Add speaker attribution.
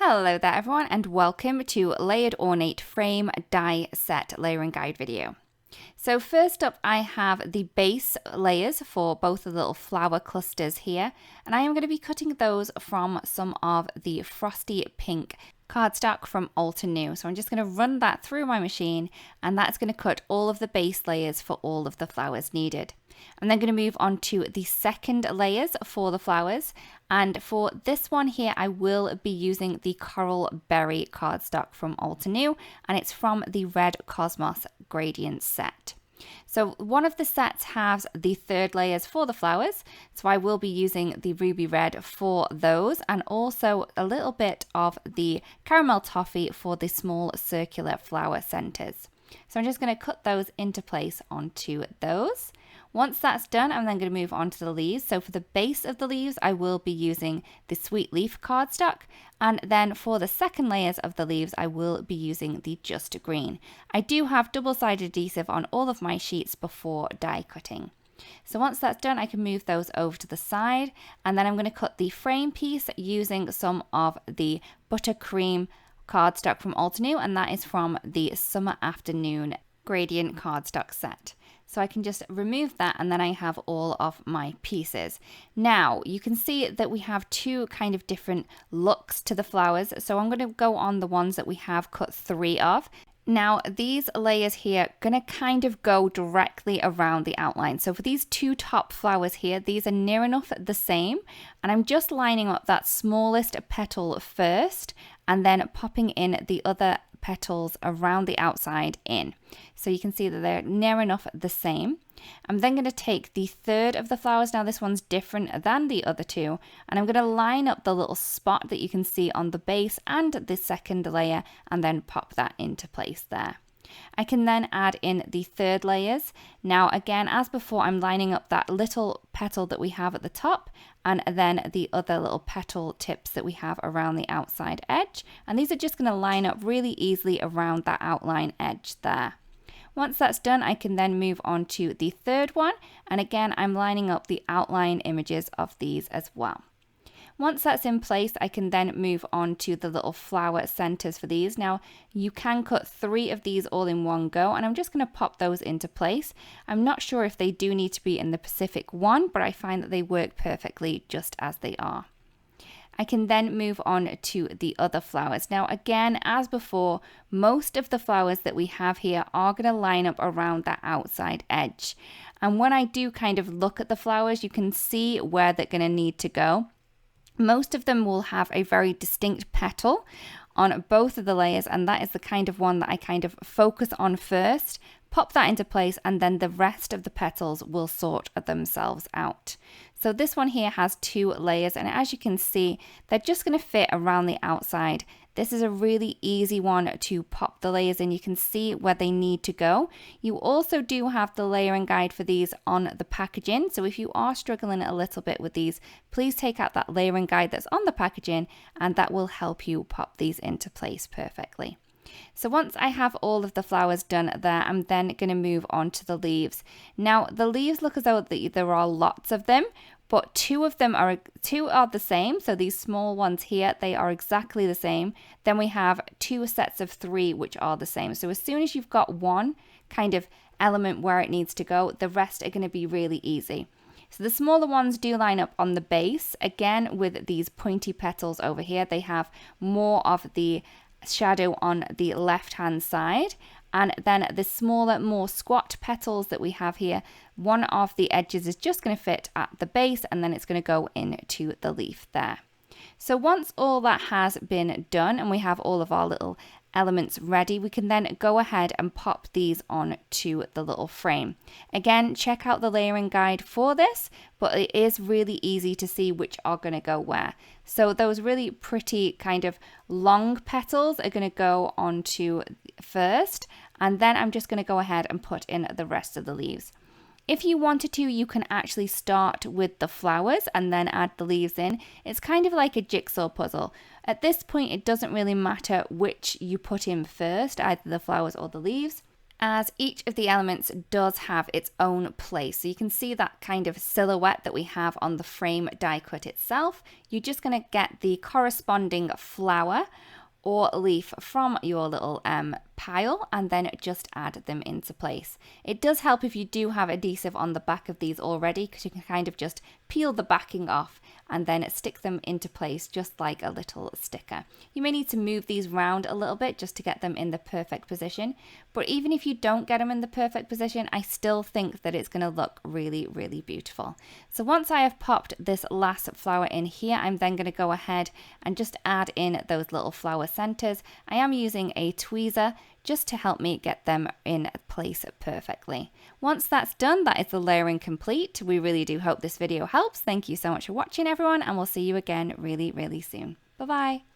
Speaker 1: Hello there everyone and welcome to Layered Ornate Frame Die Set Layering Guide video. So first up I have the base layers for both of the little flower clusters here, and I am going to be cutting those from some of the frosty pink cardstock from Altenew. So I'm just going to run that through my machine, and that's going to cut all of the base layers for all of the flowers needed. I'm then going to move on to the second layers for the flowers, and for this one here I will be using the Coral Berry cardstock from Altenew, and it's from the Red Cosmos gradient set. So one of the sets has the third layers for the flowers, so I will be using the ruby red for those, and also a little bit of the caramel toffee for the small circular flower centers. So I'm just going to cut those into place onto those. Once that's done, I'm then going to move on to the leaves. So for the base of the leaves, I will be using the Sweet Leaf cardstock. And then for the second layers of the leaves, I will be using the Just Green. I do have double-sided adhesive on all of my sheets before die cutting. So once that's done, I can move those over to the side. And then I'm going to cut the frame piece using some of the Buttercream cardstock from Altenew, and that is from the Summer Afternoon gradient cardstock set. So I can just remove that, and then I have all of my pieces. Now you can see that we have two kind of different looks to the flowers. So I'm going to go on the ones that we have cut 3 of. Now these layers here are going to kind of go directly around the outline. So for these 2 top flowers here, these are near enough the same. And I'm just lining up that smallest petal first, and then popping in the other petals around the outside in. So you can see that they're near enough the same. I'm then going to take the third of the flowers. Now this one's different than the other 2, and I'm going to line up the little spot that you can see on the base and the second layer, and then pop that into place there. I can then add in the third layers. Now again, as before, I'm lining up that little petal that we have at the top, and then the other little petal tips that we have around the outside edge. And these are just going to line up really easily around that outline edge there. Once that's done, I can then move on to the third one. And again, I'm lining up the outline images of these as well. Once that's in place, I can then move on to the little flower centers for these. Now, you can cut 3 of these all in one go, and I'm just going to pop those into place. I'm not sure if they do need to be in the Pacific one, but I find that they work perfectly just as they are. I can then move on to the other flowers. Now again, as before, most of the flowers that we have here are going to line up around that outside edge. And when I do kind of look at the flowers, you can see where they're going to need to go. Most of them will have a very distinct petal on both of the layers, and that is the kind of one that I kind of focus on first, pop that into place, and then the rest of the petals will sort themselves out. So this one here has 2 layers, and as you can see, they're just going to fit around the outside. This is a really easy one to pop the layers in. You can see where they need to go. You also do have the layering guide for these on the packaging. So if you are struggling a little bit with these, please take out that layering guide that's on the packaging, and that will help you pop these into place perfectly. So once I have all of the flowers done there, I'm then going to move on to the leaves. Now the leaves look as though there are lots of them, but 2 of them are the same. So these small ones here, they are exactly the same. Then we have 2 sets of 3 which are the same. So as soon as you've got one kind of element where it needs to go, the rest are going to be really easy. So the smaller ones do line up on the base. Again, with these pointy petals over here, they have more of the shadow on the left hand side, and then the smaller, more squat petals that we have here, one of the edges is just going to fit at the base, and then it's going to go into the leaf there. So once all that has been done and we have all of our little elements ready, we can then go ahead and pop these on to the little frame. Again, check out the layering guide for this, but it is really easy to see which are going to go where. So those really pretty kind of long petals are going to go onto first, and then I'm just going to go ahead and put in the rest of the leaves. If you wanted to, you can actually start with the flowers and then add the leaves in. It's kind of like a jigsaw puzzle. At this point, it doesn't really matter which you put in first, either the flowers or the leaves. as each of the elements does have its own place. So you can see that kind of silhouette that we have on the frame die cut itself. You're just going to get the corresponding flower or leaf from your little pile and then just add them into place. It does help if you do have adhesive on the back of these already, because you can kind of just peel the backing off and then stick them into place just like a little sticker. You may need to move these around a little bit just to get them in the perfect position, but even if you don't get them in the perfect position, I still think that it's going to look really, really beautiful. So once I have popped this last flower in here, I'm then going to go ahead and just add in those little flower centers. I am using a tweezer just to help me get them in place perfectly. Once that's done, that is the layering complete. We really do hope this video helps. Thank you so much for watching, everyone, and we'll see you again really, really soon. Bye-bye.